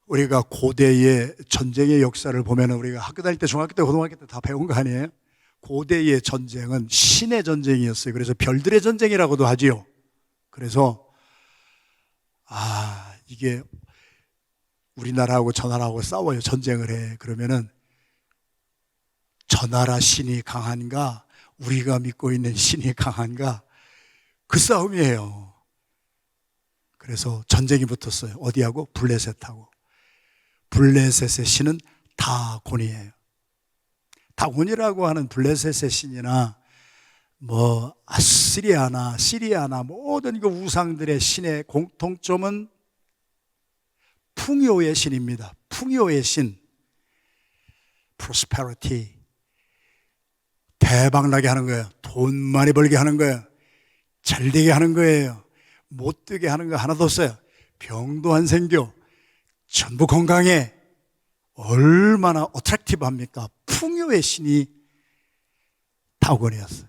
우리가 고대의 전쟁의 역사를 보면 우리가 학교 다닐 때, 중학교 때, 고등학교 때 다 배운 거 아니에요? 고대의 전쟁은 신의 전쟁이었어요. 그래서 별들의 전쟁이라고도 하지요. 그래서 이게 우리나라하고 저 나라하고 싸워요. 전쟁을 해. 그러면은 저 나라 신이 강한가, 우리가 믿고 있는 신이 강한가, 그 싸움이에요. 그래서 전쟁이 붙었어요. 어디하고? 블레셋하고. 블레셋의 신은 다곤이에요. 다곤이라고 하는 블레셋의 신이나 아시리아나 시리아나 모든 그 우상들의 신의 공통점은 풍요의 신입니다. 풍요의 신, prosperity, 대박나게 하는 거예요. 돈 많이 벌게 하는 거예요. 잘 되게 하는 거예요. 못 되게 하는 거 하나도 없어요. 병도 안 생겨. 전부 건강해. 얼마나 어트랙티브합니까? 풍요의 신이 다곤이었어요.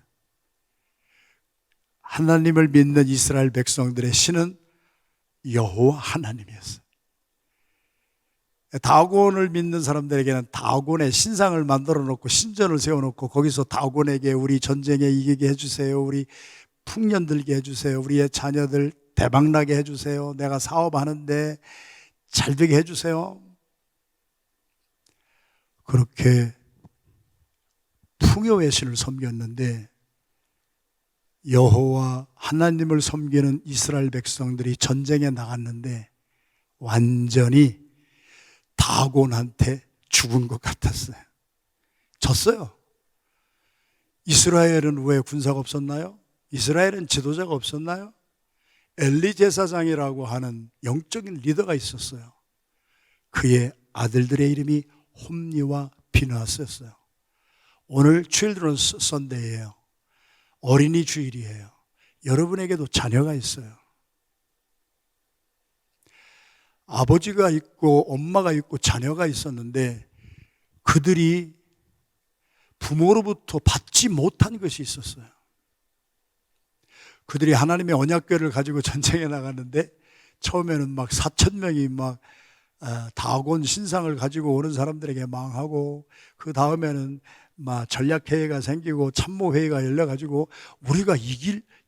하나님을 믿는 이스라엘 백성들의 신은 여호와 하나님이었어요. 다곤을 믿는 사람들에게는 다곤의 신상을 만들어 놓고 신전을 세워놓고 거기서 다곤에게 우리 전쟁에 이기게 해주세요, 우리 풍년 들게 해주세요, 우리의 자녀들 대박나게 해주세요, 내가 사업하는데 잘 되게 해주세요. 그렇게 풍요의 신을 섬겼는데 여호와 하나님을 섬기는 이스라엘 백성들이 전쟁에 나갔는데 완전히 다곤한테 죽은 것 같았어요. 졌어요. 이스라엘은 왜 군사가 없었나요? 이스라엘은 지도자가 없었나요? 엘리 제사장이라고 하는 영적인 리더가 있었어요. 그의 아들들의 이름이 홈니와 비느하스였어요. 오늘 Children's Sunday예요. 어린이 주일이에요. 여러분에게도 자녀가 있어요. 아버지가 있고 엄마가 있고 자녀가 있었는데 그들이 부모로부터 받지 못한 것이 있었어요. 그들이 하나님의 언약궤를 가지고 전쟁에 나갔는데 처음에는 4,000명이 다곤 신상을 가지고 오는 사람들에게 망하고, 그 다음에는 전략회의가 생기고 참모회의가 열려가지고 우리가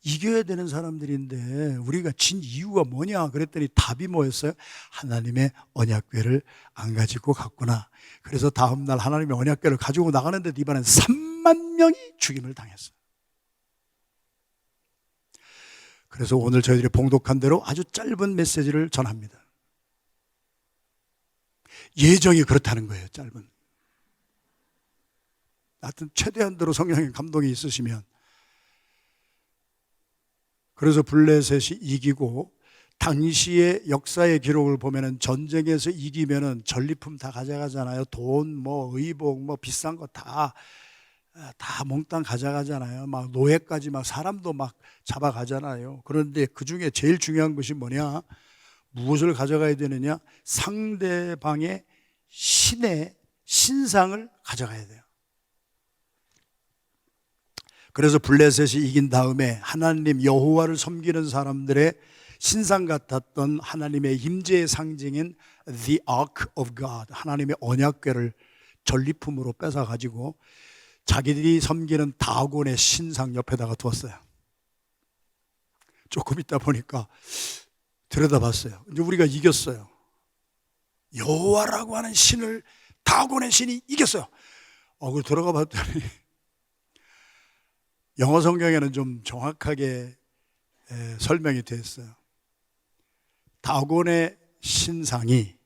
이겨야 되는 사람들인데 우리가 진 이유가 뭐냐 그랬더니 답이 뭐였어요? 하나님의 언약궤를 안 가지고 갔구나. 그래서 다음날 하나님의 언약궤를 가지고 나가는데 이번엔 3만 명이 죽임을 당했어요. 그래서 오늘 저희들이 봉독한 대로 아주 짧은 메시지를 전합니다. 예정이 그렇다는 거예요. 짧은. 하여튼 최대한대로 성령의 감동이 있으시면. 그래서 블레셋이 이기고, 당시의 역사의 기록을 보면은 전쟁에서 이기면은 전리품 다 가져가잖아요. 돈, 의복, 비싼 거 다 몽땅 가져가잖아요. 노예까지 사람도 잡아가잖아요. 그런데 그 중에 제일 중요한 것이 뭐냐? 무엇을 가져가야 되느냐? 상대방의 신의 신상을 가져가야 돼요. 그래서 블레셋이 이긴 다음에 하나님 여호와를 섬기는 사람들의 신상 같았던 하나님의 임재의 상징인 The Ark of God, 하나님의 언약궤를 전리품으로 뺏어가지고 자기들이 섬기는 다곤의 신상 옆에다가 두었어요. 조금 있다 보니까 들여다봤어요. 이제 우리가 이겼어요. 여호와라고 하는 신을, 다곤의 신이 이겼어요. 그걸 들어가 봤더니 영어 성경에는 좀 정확하게 설명이 되어 있어요. 다곤의 신상이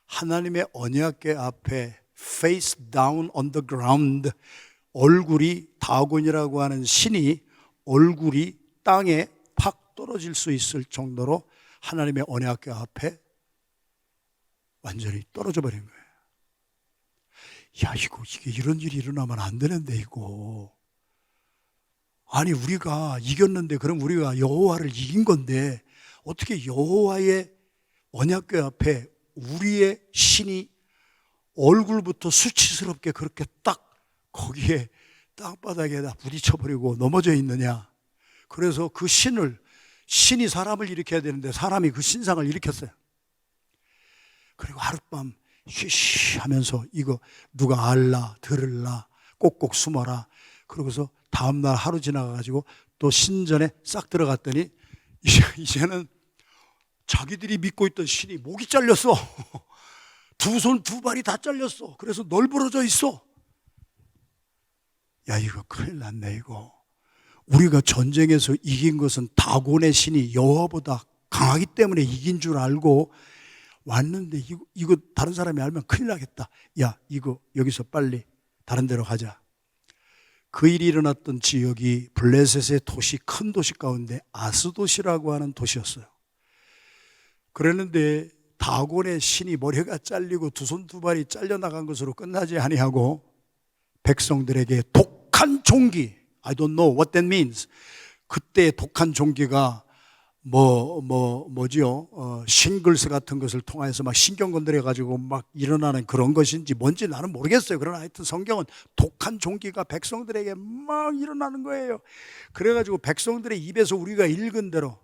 하나님의 언약궤 앞에 face down on the ground, 얼굴이, 다곤이라고 하는 신이 얼굴이 땅에 팍 떨어질 수 있을 정도로 하나님의 언약궤 앞에 완전히 떨어져 버린 거예요. 이게 이런 일이 일어나면 안 되는데, 이거. 아니, 우리가 이겼는데, 그럼 우리가 여호와를 이긴 건데 어떻게 여호와의 언약궤 앞에 우리의 신이 얼굴부터 수치스럽게 그렇게 딱 거기에 땅바닥에다 부딪혀버리고 넘어져 있느냐? 그래서 그 신이 사람을 일으켜야 되는데 사람이 그 신상을 일으켰어요. 그리고 하룻밤 쉬쉬 하면서 이거 누가 알라 들을라 꼭꼭 숨어라. 그러고서 다음날 하루 지나가가지고 또 신전에 싹 들어갔더니 이제는 자기들이 믿고 있던 신이 목이 잘렸어. 두 손 두 발이 다 잘렸어. 그래서 널브러져 있어. 야, 이거 큰일 났네 이거. 우리가 전쟁에서 이긴 것은 다곤의 신이 여호와보다 강하기 때문에 이긴 줄 알고 왔는데 이거 다른 사람이 알면 큰일 나겠다. 야, 이거 여기서 빨리 다른 데로 가자. 그 일이 일어났던 지역이 블레셋의 도시, 큰 도시 가운데 아스돗이라고 하는 도시였어요. 그랬는데 다곤의 신이 머리가 잘리고 두 손 두 발이 잘려나간 것으로 끝나지 아니하고 백성들에게 독한 종기, I don't know what that means. 그때 독한 종기가 싱글스 같은 것을 통해서 막 신경 건드려가지고 막 일어나는 그런 것인지 뭔지 나는 모르겠어요. 그러나 하여튼 성경은 독한 종기가 백성들에게 막 일어나는 거예요. 그래가지고 백성들의 입에서 우리가 읽은 대로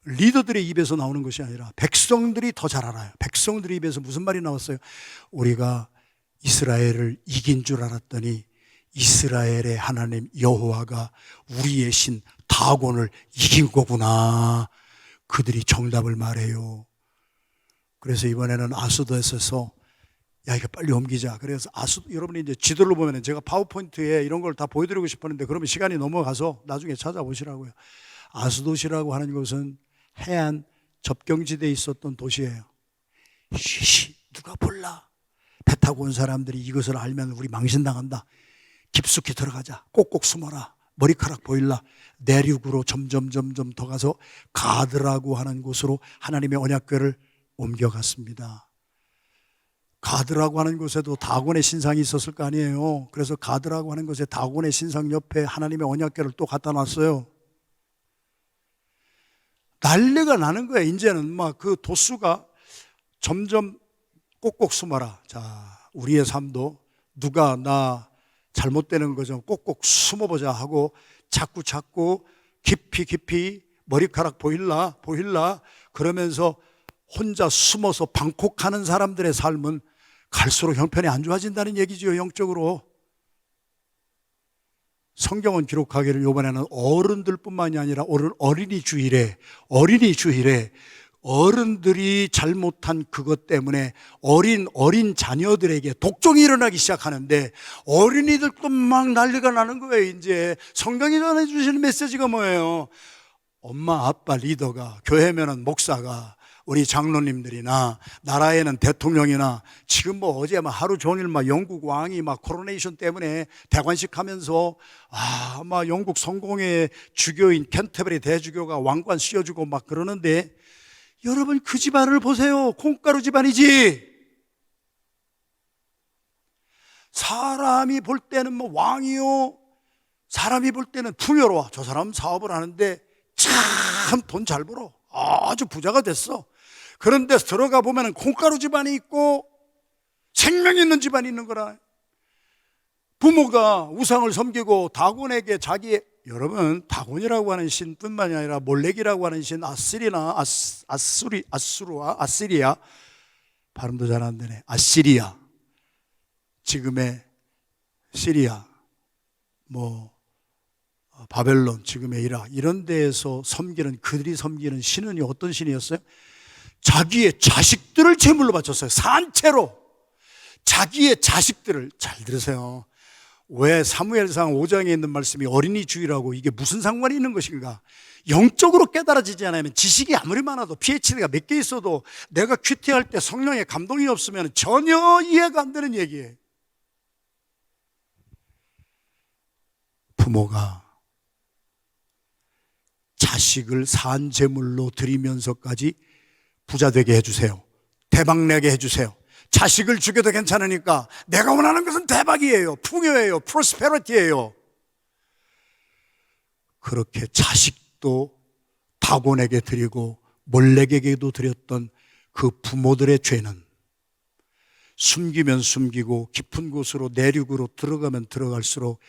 리더들의 입에서 나오는 것이 아니라 백성들이 더 잘 알아요. 백성들의 입에서 무슨 말이 나왔어요? 우리가 이스라엘을 이긴 줄 알았더니 이스라엘의 하나님 여호와가 우리의 신 다곤을 이긴 거구나. 그들이 정답을 말해요. 그래서 이번에는 아스돗에서 야, 이거 빨리 옮기자. 그래서 여러분이 이제 지도를 보면은 제가 파워포인트에 이런 걸 다 보여드리고 싶었는데 그러면 시간이 넘어가서 나중에 찾아보시라고요. 아스돗이라고 하는 것은 해안 접경지대에 있었던 도시예요. 쉬쉬, 누가 몰라. 배 타고 온 사람들이 이것을 알면 우리 망신당한다. 깊숙이 들어가자. 꼭꼭 숨어라. 머리카락 보일라. 내륙으로 점점 더 가서 가드라고 하는 곳으로 하나님의 언약궤를 옮겨갔습니다. 가드라고 하는 곳에도 다곤의 신상이 있었을 거 아니에요. 그래서 가드라고 하는 곳에 다곤의 신상 옆에 하나님의 언약궤를 또 갖다 놨어요. 난리가 나는 거예요. 이제는 막 그 도수가 점점 꼭꼭 숨어라. 자, 우리의 삶도 누가 나 잘못되는 거 좀 꼭꼭 숨어보자 하고 자꾸 깊이 머리카락 보일라 그러면서 혼자 숨어서 방콕하는 사람들의 삶은 갈수록 형편이 안 좋아진다는 얘기지요. 영적으로. 성경은 기록하기를 이번에는 어른들뿐만이 아니라 어린이 주일에 어른들이 잘못한 그것 때문에 어린 자녀들에게 독종이 일어나기 시작하는데 어린이들도 막 난리가 나는 거예요. 이제 성경이 전해주시는 메시지가 뭐예요? 엄마 아빠 리더가, 교회면은 목사가, 우리 장로님들이나 나라에는 대통령이나 지금 어제 하루 종일 영국 왕이 코로네이션 때문에 대관식 하면서 영국 성공의 주교인 캔터베리 대주교가 왕관 씌워주고 그러는데 여러분 그 집안을 보세요. 콩가루 집안이지. 사람이 볼 때는 왕이요. 사람이 볼 때는 풍요로워. 저 사람 사업을 하는데 참 돈 잘 벌어. 아주 부자가 됐어. 그런데 들어가 보면 콩가루 집안이 있고 생명 있는 집안이 있는 거라. 부모가 우상을 섬기고 다곤에게 여러분 다곤이라고 하는 신뿐만이 아니라 몰렉이라고 하는 신 아시리아 발음도 잘 안 되네. 아시리아, 지금의 시리아, 바벨론, 지금의 이라크 이런 데에서 그들이 섬기는 신은 어떤 신이었어요? 자기의 자식들을 제물로 바쳤어요. 산채로 자기의 자식들을. 잘 들으세요. 왜 사무엘상 5장에 있는 말씀이 어린이 주의라고, 이게 무슨 상관이 있는 것인가? 영적으로 깨달아지지 않으면 지식이 아무리 많아도 PhD가 몇 개 있어도 내가 큐티할 때 성령의 감동이 없으면 전혀 이해가 안 되는 얘기예요. 부모가 자식을 산제물로 드리면서까지 부자 되게 해주세요. 대박 내게 해주세요. 자식을 죽여도 괜찮으니까 내가 원하는 것은 대박이에요. 풍요예요. 프로스페리티예요. 그렇게 자식도 다곤에게 드리고 몰렉에게도 드렸던 그 부모들의 죄는 숨기면 숨기고 깊은 곳으로 내륙으로 들어가면 들어갈수록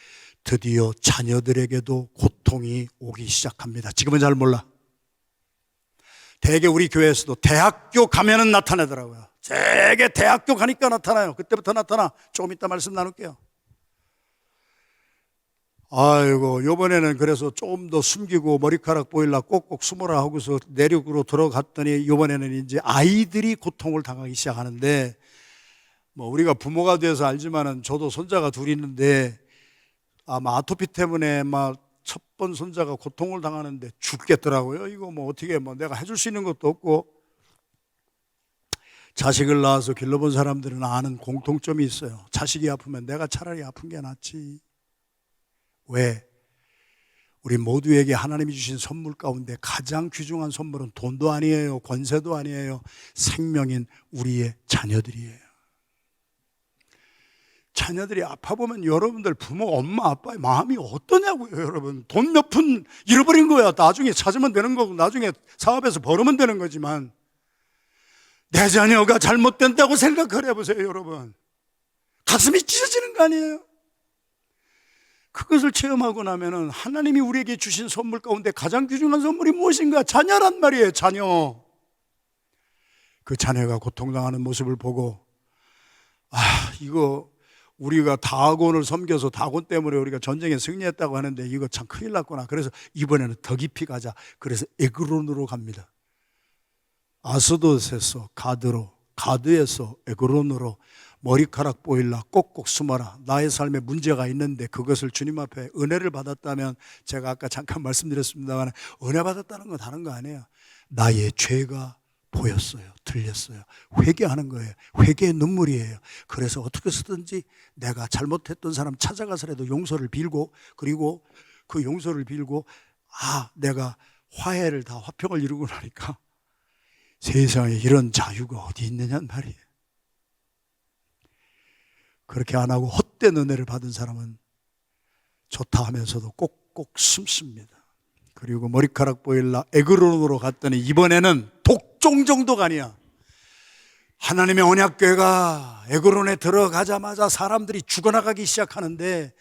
드디어 자녀들에게도 고통이 오기 시작합니다. 지금은 잘 몰라. 대개 우리 교회에서도 대학교 가면은 나타나더라고요. 대개 대학교 가니까 나타나요. 그때부터 나타나. 조금 이따 말씀 나눌게요. 아이고, 요번에는 그래서 조금 더 숨기고 머리카락 보일라 꼭꼭 숨어라 하고서 내륙으로 들어갔더니 요번에는 이제 아이들이 고통을 당하기 시작하는데, 뭐 우리가 부모가 돼서 알지만은 저도 손자가 둘 있는데 아마 아토피 때문에 막 첫 번 손자가 고통을 당하는데 죽겠더라고요. 이거 뭐 어떻게 뭐 내가 해줄 수 있는 것도 없고. 자식을 낳아서 길러본 사람들은 아는 공통점이 있어요. 자식이 아프면 내가 차라리 아픈 게 낫지. 왜? 우리 모두에게 하나님이 주신 선물 가운데 가장 귀중한 선물은 돈도 아니에요, 권세도 아니에요. 생명인 우리의 자녀들이에요. 자녀들이 아파보면 여러분들 부모, 엄마, 아빠의 마음이 어떠냐고요. 여러분, 돈 몇 푼 잃어버린 거야. 나중에 찾으면 되는 거고 나중에 사업에서 벌으면 되는 거지만 내 자녀가 잘못된다고 생각을 해보세요. 여러분, 가슴이 찢어지는 거 아니에요? 그것을 체험하고 나면은 하나님이 우리에게 주신 선물 가운데 가장 귀중한 선물이 무엇인가? 자녀란 말이에요. 자녀. 그 자녀가 고통당하는 모습을 보고, 이거 우리가 다곤을 섬겨서 다곤 때문에 우리가 전쟁에 승리했다고 하는데 이거 참 큰일 났구나. 그래서 이번에는 더 깊이 가자. 그래서 에그론으로 갑니다. 아스돗에서 가드로, 가드에서 에그론으로 머리카락 보일라 꼭꼭 숨어라. 나의 삶에 문제가 있는데 그것을 주님 앞에 은혜를 받았다면, 제가 아까 잠깐 말씀드렸습니다만 은혜 받았다는 건 다른 거 아니에요. 나의 죄가 보였어요, 들렸어요. 회개하는 거예요. 회개의 눈물이에요. 그래서 어떻게 쓰든지 내가 잘못했던 사람 찾아가서라도 용서를 빌고, 그리고 그 용서를 빌고 내가 화해를 다 화평을 이루고 나니까 세상에 이런 자유가 어디 있느냐는 말이에요. 그렇게 안 하고 헛된 은혜를 받은 사람은 좋다 하면서도 꼭꼭 숨습니다. 그리고 머리카락 보일라 에그론으로 갔더니 이번에는 독종 정도가 아니야. 하나님의 언약궤가 에그론에 들어가자마자 사람들이 죽어나가기 시작하는데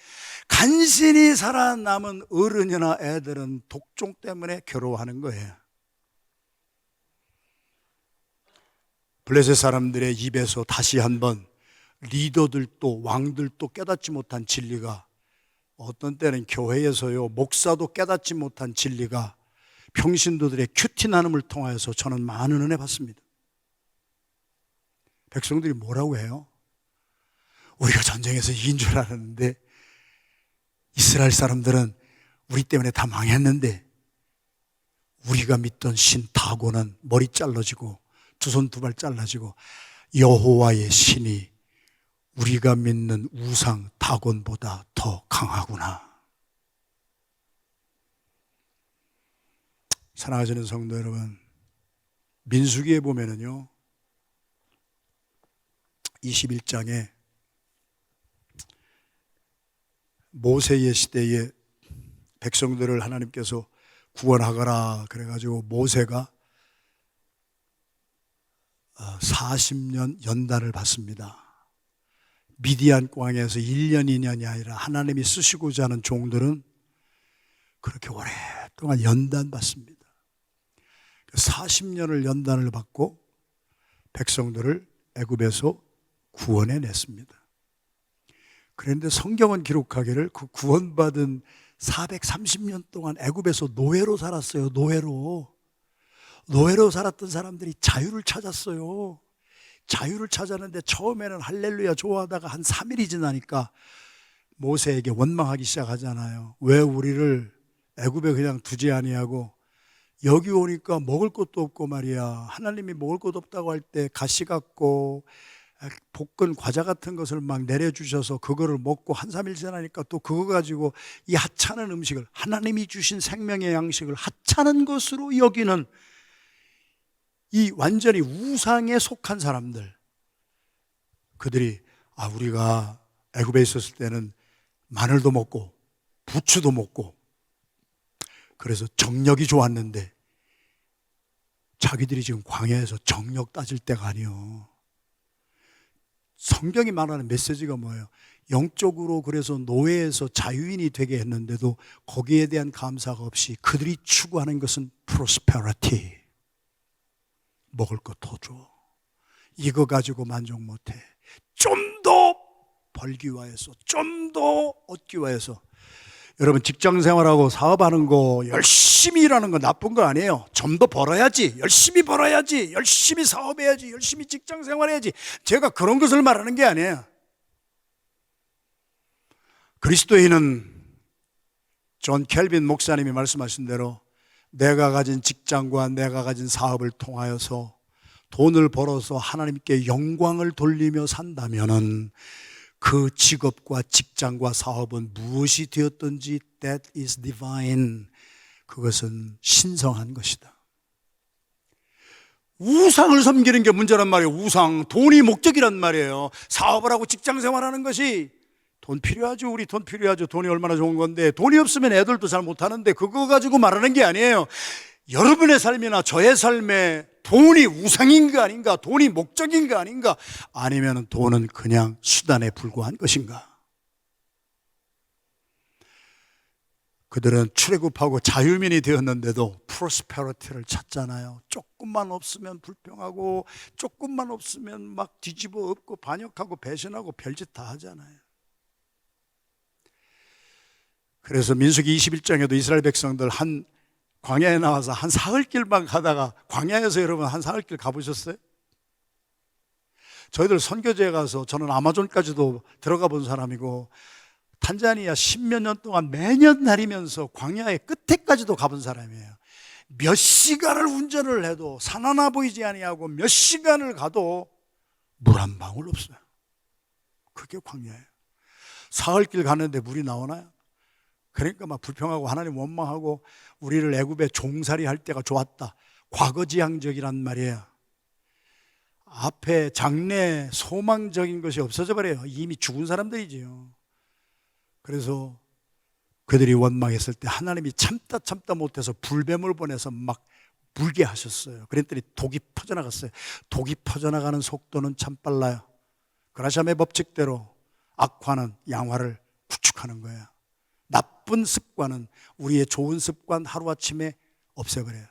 간신히 살아남은 어른이나 애들은 독종 때문에 괴로워하는 거예요. 블레셋 사람들의 입에서 다시 한번 리더들도 왕들도 깨닫지 못한 진리가, 어떤 때는 교회에서요 목사도 깨닫지 못한 진리가 평신도들의 큐티나눔을 통하여서 저는 많은 은혜 받습니다. 백성들이 뭐라고 해요? 우리가 전쟁에서 이긴 줄 알았는데 이스라엘 사람들은 우리 때문에 다 망했는데 우리가 믿던 신 다곤은 머리 잘라지고 두 손 두 발 잘라지고 여호와의 신이 우리가 믿는 우상 다곤보다 더 강하구나. 사랑하시는 성도 여러분, 민수기에 보면은요 21장에 모세의 시대에 백성들을 하나님께서 구원하거라 그래가지고 모세가 40년 연단을 받습니다. 미디안 광야에서 1년 2년이 아니라 하나님이 쓰시고자 하는 종들은 그렇게 오랫동안 연단 받습니다. 40년을 연단을 받고 백성들을 애굽에서 구원해 냈습니다. 그런데 성경은 기록하기를 그 구원받은 430년 동안 애굽에서 노예로 살았어요. 노예로 살았던 사람들이 자유를 찾았어요. 자유를 찾았는데 처음에는 할렐루야 좋아하다가 한 3일이 지나니까 모세에게 원망하기 시작하잖아요. 왜 우리를 애굽에 그냥 두지 아니하고 여기 오니까 먹을 것도 없고 말이야. 하나님이 먹을 것 없다고 할 때 가시 같고 볶은 과자 같은 것을 막 내려주셔서 그거를 먹고 한 3일 지나니까 또 그거 가지고 이 하찮은 음식을, 하나님이 주신 생명의 양식을 하찮은 것으로 여기는 이 완전히 우상에 속한 사람들, 그들이 우리가 애굽에 있었을 때는 마늘도 먹고 부추도 먹고 그래서 정력이 좋았는데 자기들이 지금 광야에서 정력 따질 때가 아니요, 성경이 말하는 메시지가 뭐예요? 영적으로 그래서 노예에서 자유인이 되게 했는데도 거기에 대한 감사가 없이 그들이 추구하는 것은 prosperity. 먹을 거 더 줘. 이거 가지고 만족 못해. 좀 더 벌기 위해서, 좀 더 얻기 위해서. 여러분, 직장 생활하고 사업하는 거, 열심히 일하는 거 나쁜 거 아니에요. 좀 더 벌어야지, 열심히 벌어야지, 열심히 사업해야지, 열심히 직장 생활해야지. 제가 그런 것을 말하는 게 아니에요. 그리스도인은 존 켈빈 목사님이 말씀하신 대로 내가 가진 직장과 내가 가진 사업을 통하여서 돈을 벌어서 하나님께 영광을 돌리며 산다면은 그 직업과 직장과 사업은 무엇이 되었든지 that is divine. 그것은 신성한 것이다. 우상을 섬기는 게 문제란 말이에요. 우상, 돈이 목적이란 말이에요. 사업을 하고 직장 생활하는 것이 돈 필요하죠. 우리 돈 필요하죠. 돈이 얼마나 좋은 건데 돈이 없으면 애들도 잘 못하는데 그거 가지고 말하는 게 아니에요. 여러분의 삶이나 저의 삶에 돈이 우상인가 아닌가, 돈이 목적인가 아닌가, 아니면 돈은 그냥 수단에 불과한 것인가. 그들은 출애굽하고 자유민이 되었는데도 프로스페리티를 찾잖아요. 조금만 없으면 불평하고 조금만 없으면 막 뒤집어 엎고 반역하고 배신하고 별짓 다 하잖아요. 그래서 민수기 21장에도 이스라엘 백성들 한 광야에 나와서 한 사흘길만 가다가, 광야에서 여러분 한 사흘길 가보셨어요? 저희들 선교지에 가서, 저는 아마존까지도 들어가 본 사람이고 탄자니아 10몇 년 동안 매년 다니면서 광야의 끝에까지도 가본 사람이에요. 몇 시간을 운전을 해도 산 하나 보이지 아니하고 몇 시간을 가도 물 한 방울 없어요. 그게 광야예요. 사흘길 가는데 물이 나오나요? 그러니까 막 불평하고 하나님 원망하고 우리를 애굽에 종살이 할 때가 좋았다. 과거지향적이란 말이에요. 앞에 장래 소망적인 것이 없어져 버려요. 이미 죽은 사람들이지요. 그래서 그들이 원망했을 때 하나님이 참다 못해서 불뱀을 보내서 막 물게 하셨어요. 그랬더니 독이 퍼져나갔어요. 독이 퍼져나가는 속도는 참 빨라요. 그라샴의 법칙대로 악화는 양화를 구축하는 거예요. 나쁜 습관은 우리의 좋은 습관 하루아침에 없애버려요.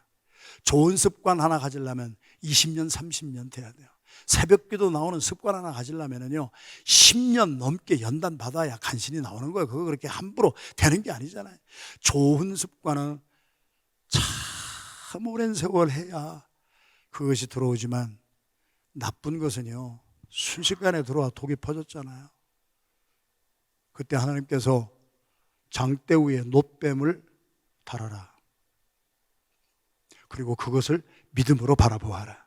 좋은 습관 하나 가지려면 20년, 30년 돼야 돼요. 새벽기도 나오는 습관 하나 가지려면요 10년 넘게 연단 받아야 간신히 나오는 거예요. 그거 그렇게 함부로 되는 게 아니잖아요. 좋은 습관은 참 오랜 세월 해야 그것이 들어오지만 나쁜 것은요 순식간에 들어와 독이 퍼졌잖아요. 그때 하나님께서 장대 위에 놋뱀을 달아라. 그리고 그것을 믿음으로 바라보아라.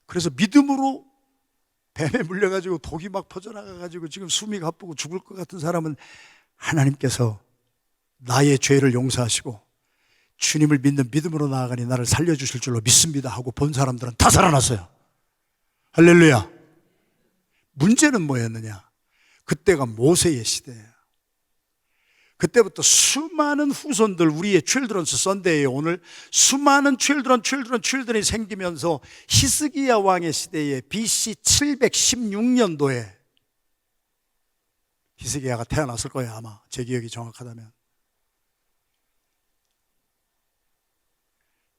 그래서 믿음으로 뱀에 물려가지고 독이 막 퍼져나가가지고 지금 숨이 가쁘고 죽을 것 같은 사람은 하나님께서 나의 죄를 용서하시고 주님을 믿는 믿음으로 나아가니 나를 살려주실 줄로 믿습니다 하고 본 사람들은 다 살아났어요. 할렐루야. 문제는 뭐였느냐? 그때가 모세의 시대예요. 그때부터 수많은 후손들, 우리의 children's Sunday에 오늘 수많은 children이 생기면서 히스기야 왕의 시대에 BC 716년도에 히스기야가 태어났을 거예요. 아마 제 기억이 정확하다면.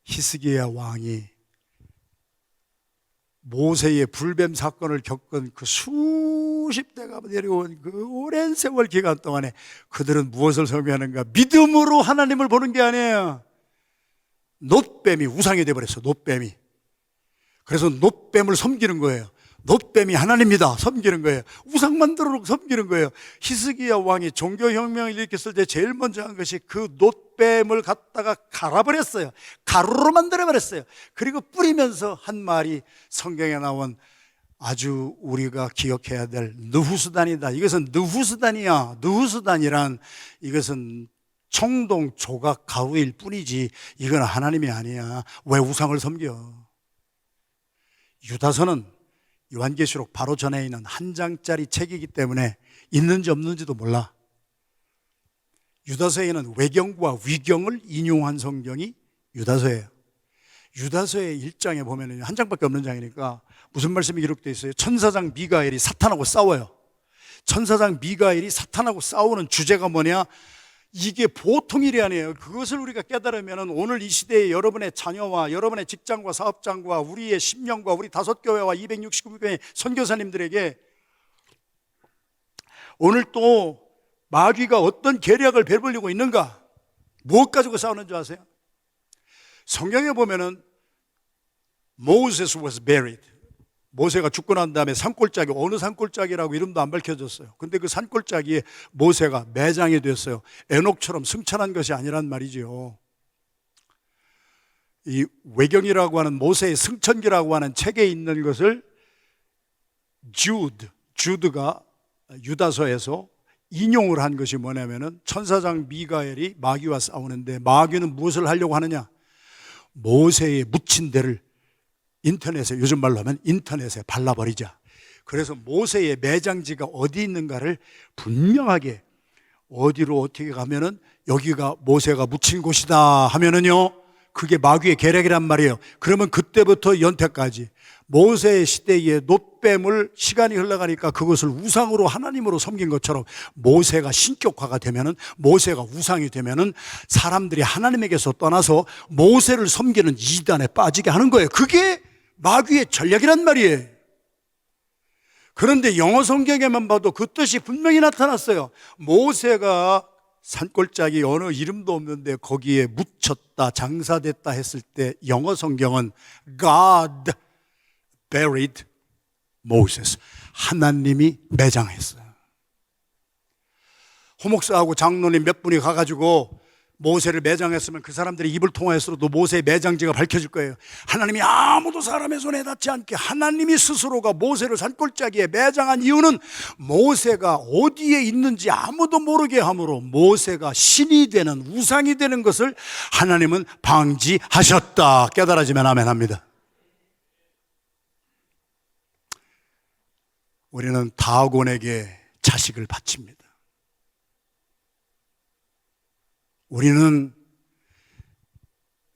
히스기야 왕이 모세의 불뱀 사건을 겪은 그 수십 대가 내려온 그 오랜 세월 기간 동안에 그들은 무엇을 섬기하는가? 믿음으로 하나님을 보는 게 아니에요. 놋뱀이 우상이 되어버렸어. 놋뱀이. 그래서 놋뱀을 섬기는 거예요. 놋뱀이 하나님이다 섬기는 거예요. 우상 만들어 놓고 섬기는 거예요. 히스기야 왕이 종교혁명을 일으켰을 때 제일 먼저 한 것이 그 놋뱀을 갖다가 갈아버렸어요. 가루로 만들어버렸어요. 그리고 뿌리면서 한 말이 성경에 나온 아주 우리가 기억해야 될 느후스단이다. 이것은 느후스단이야. 느후스단이란 이것은 청동 조각 가루일 뿐이지 이건 하나님이 아니야. 왜 우상을 섬겨? 유다서는 요한계시록 바로 전에 있는 한 장짜리 책이기 때문에 있는지 없는지도 몰라. 유다서에는 외경과 위경을 인용한 성경이 유다서예요. 유다서의 1장에 보면은 한 장밖에 없는 장이니까 무슨 말씀이 기록되어 있어요? 천사장 미가엘이 사탄하고 싸워요. 천사장 미가엘이 사탄하고 싸우는 주제가 뭐냐? 이게 보통 일이 아니에요. 그것을 우리가 깨달으면 오늘 이 시대에 여러분의 자녀와 여러분의 직장과 사업장과 우리의 심령과 우리 5교회와 269교회 선교사님들에게 오늘 또 마귀가 어떤 계략을 베풀리고 있는가? 무엇 가지고 싸우는 줄 아세요? 성경에 보면은 Moses was buried. 모세가 죽고 난 다음에 산골짜기, 어느 산골짜기라고 이름도 안 밝혀졌어요. 근데 그 산골짜기에 모세가 매장이 됐어요. 에녹처럼 승천한 것이 아니란 말이죠. 이 외경이라고 하는 모세의 승천기라고 하는 책에 있는 것을 주드가 유다서에서 인용을 한 것이 뭐냐면은 천사장 미가엘이 마귀와 싸우는데 마귀는 무엇을 하려고 하느냐? 모세의 묻힌 데를 인터넷에, 요즘 말로 하면 인터넷에 발라버리자. 그래서 모세의 매장지가 어디 있는가를 분명하게 어디로 어떻게 가면은 여기가 모세가 묻힌 곳이다 하면은요, 그게 마귀의 계략이란 말이에요. 그러면 그때부터 연태까지 모세의 시대에 놋뱀을 시간이 흘러가니까 그것을 우상으로 하나님으로 섬긴 것처럼 모세가 신격화가 되면은, 모세가 우상이 되면은 사람들이 하나님에게서 떠나서 모세를 섬기는 이단에 빠지게 하는 거예요. 그게 마귀의 전략이란 말이에요. 그런데 영어 성경에만 봐도 그 뜻이 분명히 나타났어요. 모세가 산골짜기 어느 이름도 없는데 거기에 묻혔다, 장사됐다 했을 때 영어 성경은 God buried Moses. 하나님이 매장했어요. 호목사하고 장로님 몇 분이 가가지고 모세를 매장했으면 그 사람들이 입을 통하였어도 모세의 매장지가 밝혀질 거예요. 하나님이 아무도 사람의 손에 닿지 않게 하나님이 스스로가 모세를 산골짜기에 매장한 이유는 모세가 어디에 있는지 아무도 모르게 함으로 모세가 신이 되는, 우상이 되는 것을 하나님은 방지하셨다. 깨달아지면 아멘 합니다. 우리는 다곤에게 자식을 바칩니다. 우리는,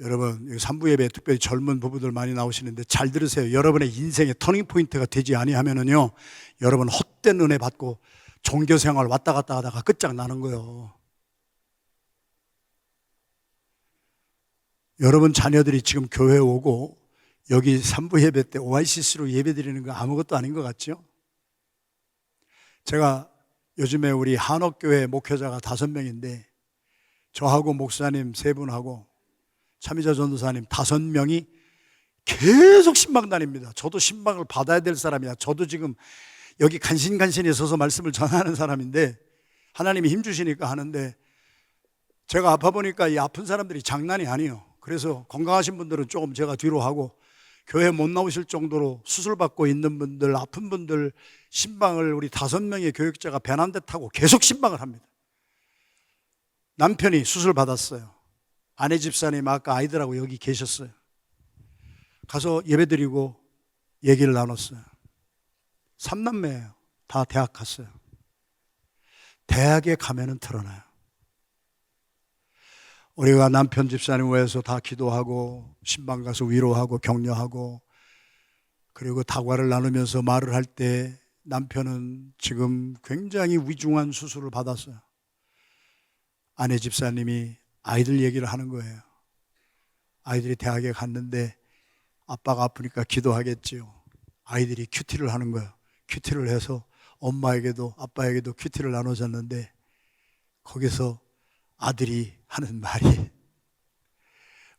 여러분, 여기 3부 예배에 특별히 젊은 부부들 많이 나오시는데 잘 들으세요. 여러분의 인생의 터닝 포인트가 되지 아니하면은요, 여러분 헛된 은혜 받고 종교 생활 왔다 갔다 하다가 끝장나는 거예요. 여러분 자녀들이 지금 교회 오고 여기 3부 예배 때 오아시스로 예배 드리는 거 아무것도 아닌 것 같죠? 제가 요즘에 우리 한옥교회 목회자가 5명인데 저하고 목사님 3분하고 참이자 전도사님 5명이 계속 신방 다닙니다. 저도 신방을 받아야 될 사람이야. 저도 지금 여기 간신간신히 서서 말씀을 전하는 사람인데 하나님이 힘 주시니까 하는데, 제가 아파 보니까 이 아픈 사람들이 장난이 아니에요. 그래서 건강하신 분들은 조금 제가 뒤로 하고, 교회 못 나오실 정도로 수술받고 있는 분들, 아픈 분들 신방을 우리 5명의 교육자가 배 한 대 타고 계속 신방을 합니다. 남편이 수술 받았어요. 아내 집사님 아까 아이들하고 여기 계셨어요. 가서 예배드리고 얘기를 나눴어요. 3남매예요. 다 대학 갔어요. 대학에 가면은 드러나요. 우리가 남편 집사님 위해서 다 기도하고 신방 가서 위로하고 격려하고, 그리고 다과를 나누면서 말을 할 때 남편은 지금 굉장히 위중한 수술을 받았어요. 아내 집사님이 아이들 얘기를 하는 거예요. 아이들이 대학에 갔는데 아빠가 아프니까 기도하겠지요. 아이들이 큐티를 하는 거예요. 큐티를 해서 엄마에게도 아빠에게도 큐티를 나눠줬는데 거기서 아들이 하는 말이,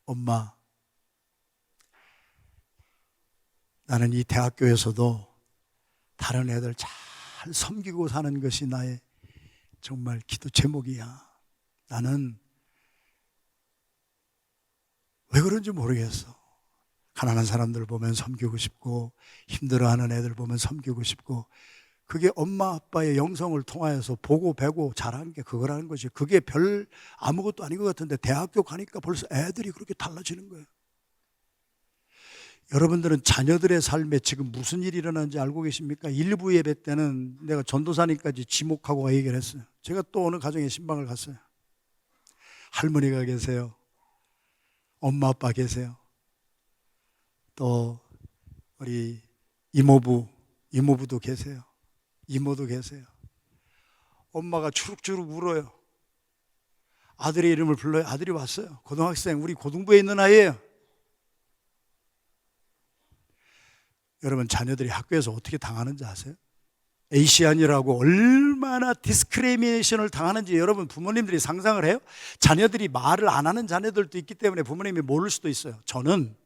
엄마, 나는 이 대학교에서도 다른 애들 잘 섬기고 사는 것이 나의 정말 기도 제목이야. 나는 왜 그런지 모르겠어. 가난한 사람들 보면 섬기고 싶고, 힘들어하는 애들 보면 섬기고 싶고, 그게 엄마 아빠의 영성을 통하여서 보고 배고 자란 게 그거라는 거지. 그게 별 아무것도 아닌 것 같은데 대학교 가니까 벌써 애들이 그렇게 달라지는 거예요. 여러분들은 자녀들의 삶에 지금 무슨 일이 일어나는지 알고 계십니까? 1부 예배 때는 내가 전도사님까지 지목하고 얘기를 했어요. 제가 또 어느 가정에 신방을 갔어요. 할머니가 계세요. 엄마 아빠 계세요. 또 우리 이모부도 계세요. 이모도 계세요. 엄마가 주룩주룩 울어요. 아들의 이름을 불러요. 아들이 왔어요. 고등학생, 우리 고등부에 있는 아이예요. 여러분, 자녀들이 학교에서 어떻게 당하는지 아세요? 에이시안이라고 얼마나 디스크리미네이션을 당하는지 여러분 부모님들이 상상을 해요? 자녀들이 말을 안 하는 자녀들도 있기 때문에 부모님이 모를 수도 있어요. 저는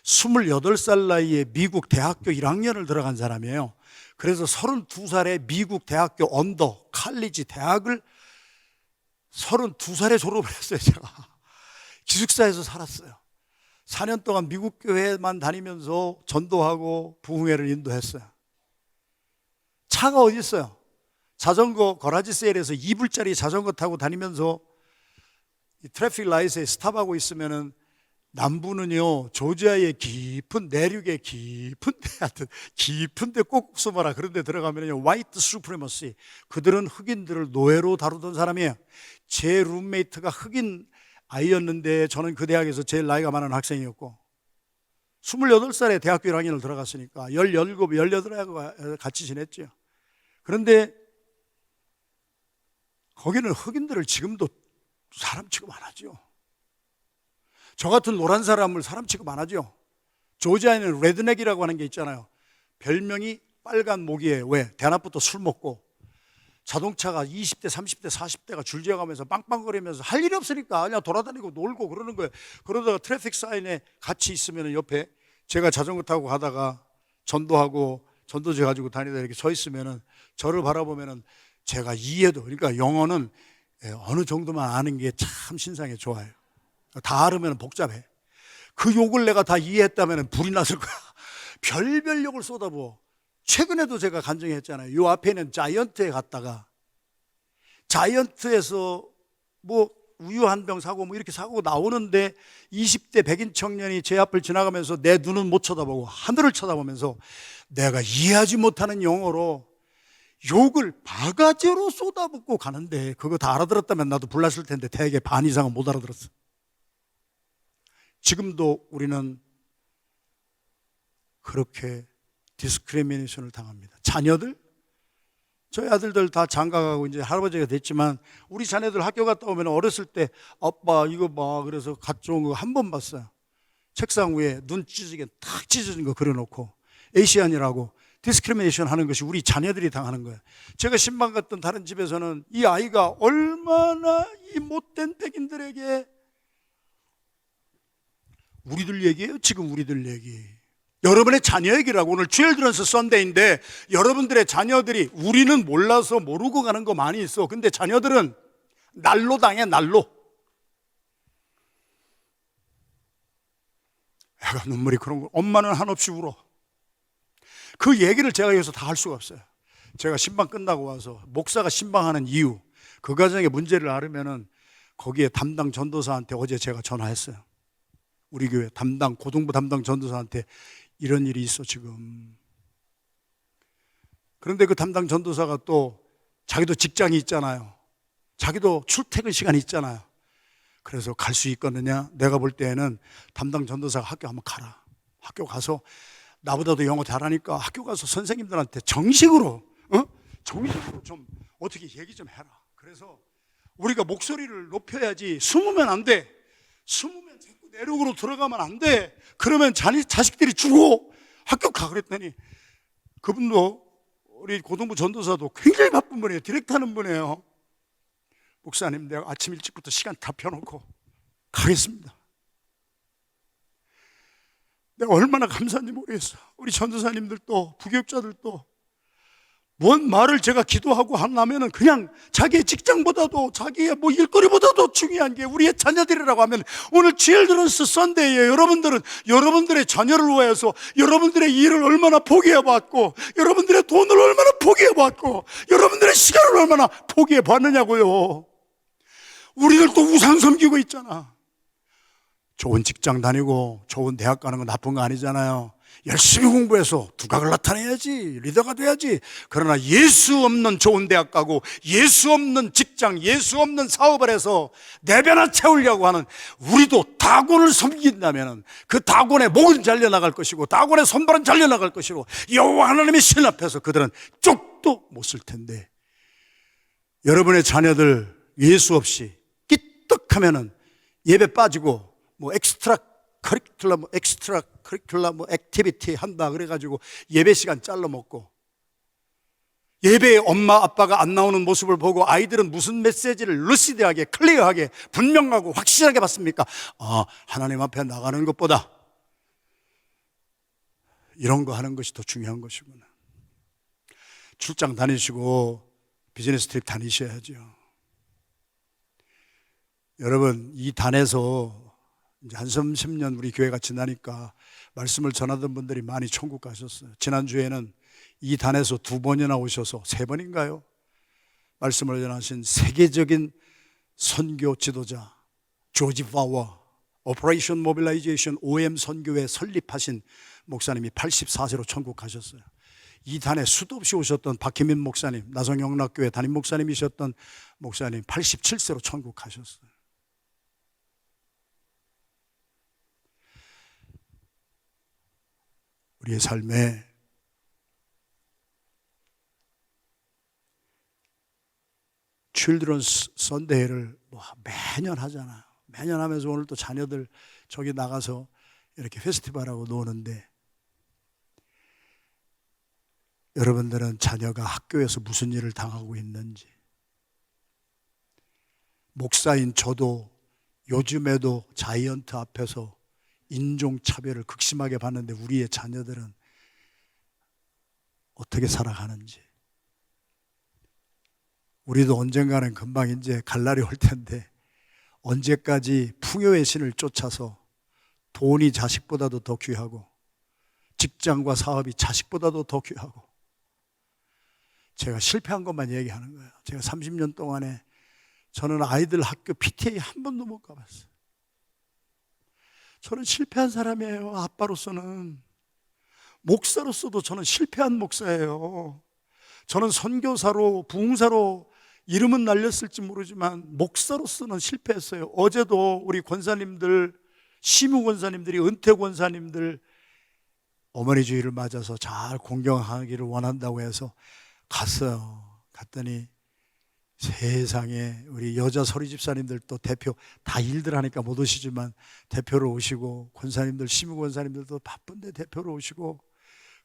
28살 나이에 미국 대학교 1학년을 들어간 사람이에요. 그래서 32살에 미국 대학교 언더, 칼리지, 대학을 32살에 졸업을 했어요. 제가 기숙사에서 살았어요. 4년 동안 미국 교회만 다니면서 전도하고 부흥회를 인도했어요. 차가 어디 있어요? 자전거 거라지 세일에서 2불짜리 자전거 타고 다니면서 트래픽 라이트에 스탑하고 있으면은 남부는요, 조지아의 깊은 내륙의 깊은 데, 하여튼 깊은 데 꼭 숨어라. 그런 데 들어가면요, 화이트 수프리머시, 그들은 흑인들을 노예로 다루던 사람이에요. 제 룸메이트가 흑인 아이였는데 저는 그 대학에서 제일 나이가 많은 학생이었고 28살에 대학교 1학년을 들어갔으니까 17, 18하고 같이 지냈죠. 그런데 거기는 흑인들을 지금도 사람 취급 안 하죠. 저 같은 노란 사람을 사람 취급 안 하죠. 조지아에는 레드넥이라고 하는 게 있잖아요. 별명이 빨간 목이에요. 왜? 대낮부터 술 먹고 자동차가 20대, 30대, 40대가 줄지어가면서 빵빵거리면서 할 일이 없으니까 그냥 돌아다니고 놀고 그러는 거예요. 그러다가 트래픽 사인에 같이 있으면 옆에 제가 자전거 타고 가다가 전도하고 전도제 가지고 다니다 이렇게 서 있으면은 저를 바라보면은 제가 이해도, 그러니까 영어는 어느 정도만 아는 게 참 신상에 좋아요. 다 알으면 복잡해. 그 욕을 내가 다 이해했다면 불이 났을 거야. 별별 욕을 쏟아부어. 최근에도 제가 간증했잖아요. 요 앞에 있는 자이언트에 갔다가 자이언트에서 뭐 우유 한 병 사고 뭐 이렇게 사고 나오는데 20대 백인 청년이 제 앞을 지나가면서 내 눈은 못 쳐다보고 하늘을 쳐다보면서 내가 이해하지 못하는 영어로 욕을 바가지로 쏟아붓고 가는데 그거 다 알아들었다면 나도 불났을 텐데 대개 반 이상은 못 알아들었어. 지금도 우리는 그렇게 디스크리미네이션을 당합니다. 자녀들? 저희 아들들 다 장가가고 이제 할아버지가 됐지만 우리 자녀들 학교 갔다 오면 어렸을 때 아빠 이거 봐 그래서 가져온 거 한 번 봤어요. 책상 위에 눈 찢어지게 탁 찢어진 거 그려놓고 에이시안이라고 디스크리미네이션 하는 것이 우리 자녀들이 당하는 거예요. 제가 신방 갔던 다른 집에서는 이 아이가 얼마나 이 못된 백인들에게, 우리들 얘기예요. 지금 우리들 얘기. 여러분의 자녀 얘기라고. 오늘 children's Sunday인데 여러분들의 자녀들이, 우리는 몰라서 모르고 가는 거 많이 있어. 근데 자녀들은 날로 당해. 날로. 애가 눈물이 그런 거. 엄마는 한없이 울어. 그 얘기를 제가 여기서 다 할 수가 없어요. 제가 신방 끝나고 와서 목사가 신방하는 이유, 그 가정의 문제를 알으면은 거기에 담당 전도사한테 어제 제가 전화했어요. 우리 교회 고등부 담당 전도사한테 이런 일이 있어 지금. 그런데 그 담당 전도사가 또 자기도 직장이 있잖아요. 자기도 출퇴근 시간이 있잖아요. 그래서 갈 수 있겠느냐? 내가 볼 때에는 담당 전도사가 학교 한번 가라. 학교 가서 나보다도 영어 잘하니까 학교 가서 선생님들한테 정식으로 좀 어떻게 얘기 좀 해라. 그래서 우리가 목소리를 높여야지. 숨으면 안 돼. 숨으면 자꾸 내륙으로 들어가면 안 돼. 그러면 자식들이 죽어. 학교 가. 그랬더니 그분도 우리 고등부 전도사도 굉장히 바쁜 분이에요. 디렉트 하는 분이에요. 목사님, 내가 아침 일찍부터 시간 다 펴놓고 가겠습니다. 내가 얼마나 감사한지 모르겠어. 우리 전도사님들도 부교육자들도 뭔 말을 제가 기도하고 하면은 그냥 자기의 직장보다도 자기의 뭐 일거리보다도 중요한 게 우리의 자녀들이라고 하면, 오늘 children's Sunday에 여러분들은 여러분들의 자녀를 위해서 여러분들의 일을 얼마나 포기해봤고, 여러분들의 돈을 얼마나 포기해봤고, 여러분들의 시간을 얼마나 포기해봤느냐고요. 우리들 또 우상 섬기고 있잖아. 좋은 직장 다니고 좋은 대학 가는 건 나쁜 거 아니잖아요. 열심히 공부해서 두각을 나타내야지, 리더가 돼야지. 그러나 예수 없는 좋은 대학 가고 예수 없는 직장, 예수 없는 사업을 해서 내배나 채우려고 하는 우리도 다곤을 섬긴다면 그 다곤의 목은 잘려나갈 것이고 다곤의 손발은 잘려나갈 것이고 여호와 하나님의 신 앞에서 그들은 쪽도 못 쓸 텐데, 여러분의 자녀들 예수 없이 끼떡하면은 예배 빠지고 뭐 엑스트라 커리큘럼 액티비티 한다 그래가지고 예배 시간 잘라 먹고, 예배에 엄마 아빠가 안 나오는 모습을 보고 아이들은 무슨 메시지를 루시드하게 클리어하게 분명하고 확실하게 받습니까? 하나님 앞에 나가는 것보다 이런 거 하는 것이 더 중요한 것이구나. 출장 다니시고 비즈니스 트립 다니셔야죠. 여러분, 이 단에서 이제 한 30년 우리 교회가 지나니까 말씀을 전하던 분들이 많이 천국 가셨어요. 지난주에는 이 단에서 2번이나 오셔서 3번인가요? 말씀을 전하신 세계적인 선교 지도자 조지 파워, 오퍼레이션 모빌라이제이션 OM 선교회 설립하신 목사님이 84세로 천국 가셨어요. 이 단에 수도 없이 오셨던 박희민 목사님, 나성영락교회 담임 목사님이셨던 목사님 87세로 천국 가셨어요. 우리의 삶에 칠드런스 선데이를 매년 하잖아요. 매년 하면서 오늘 또 자녀들 저기 나가서 이렇게 페스티벌하고 노는데, 여러분들은 자녀가 학교에서 무슨 일을 당하고 있는지, 목사인 저도 요즘에도 자이언트 앞에서 인종차별을 극심하게 받는데 우리의 자녀들은 어떻게 살아가는지, 우리도 언젠가는 금방 이제 갈 날이 올 텐데 언제까지 풍요의 신을 쫓아서 돈이 자식보다도 더 귀하고 직장과 사업이 자식보다도 더 귀하고, 제가 실패한 것만 얘기하는 거예요. 제가 30년 동안에 저는 아이들 학교 PTA 한 번도 못 가봤어요. 저는 실패한 사람이에요. 아빠로서는. 목사로서도 저는 실패한 목사예요. 저는 선교사로 부흥사로 이름은 날렸을지 모르지만 목사로서는 실패했어요. 어제도 우리 권사님들, 시무 권사님들이, 은퇴 권사님들 어머니 주일을 맞아서 잘 공경하기를 원한다고 해서 갔어요. 갔더니 세상에 우리 여자 서리 집사님들 또 대표, 다 일들 하니까 못 오시지만 대표로 오시고, 권사님들, 시무 권사님들도 바쁜데 대표로 오시고,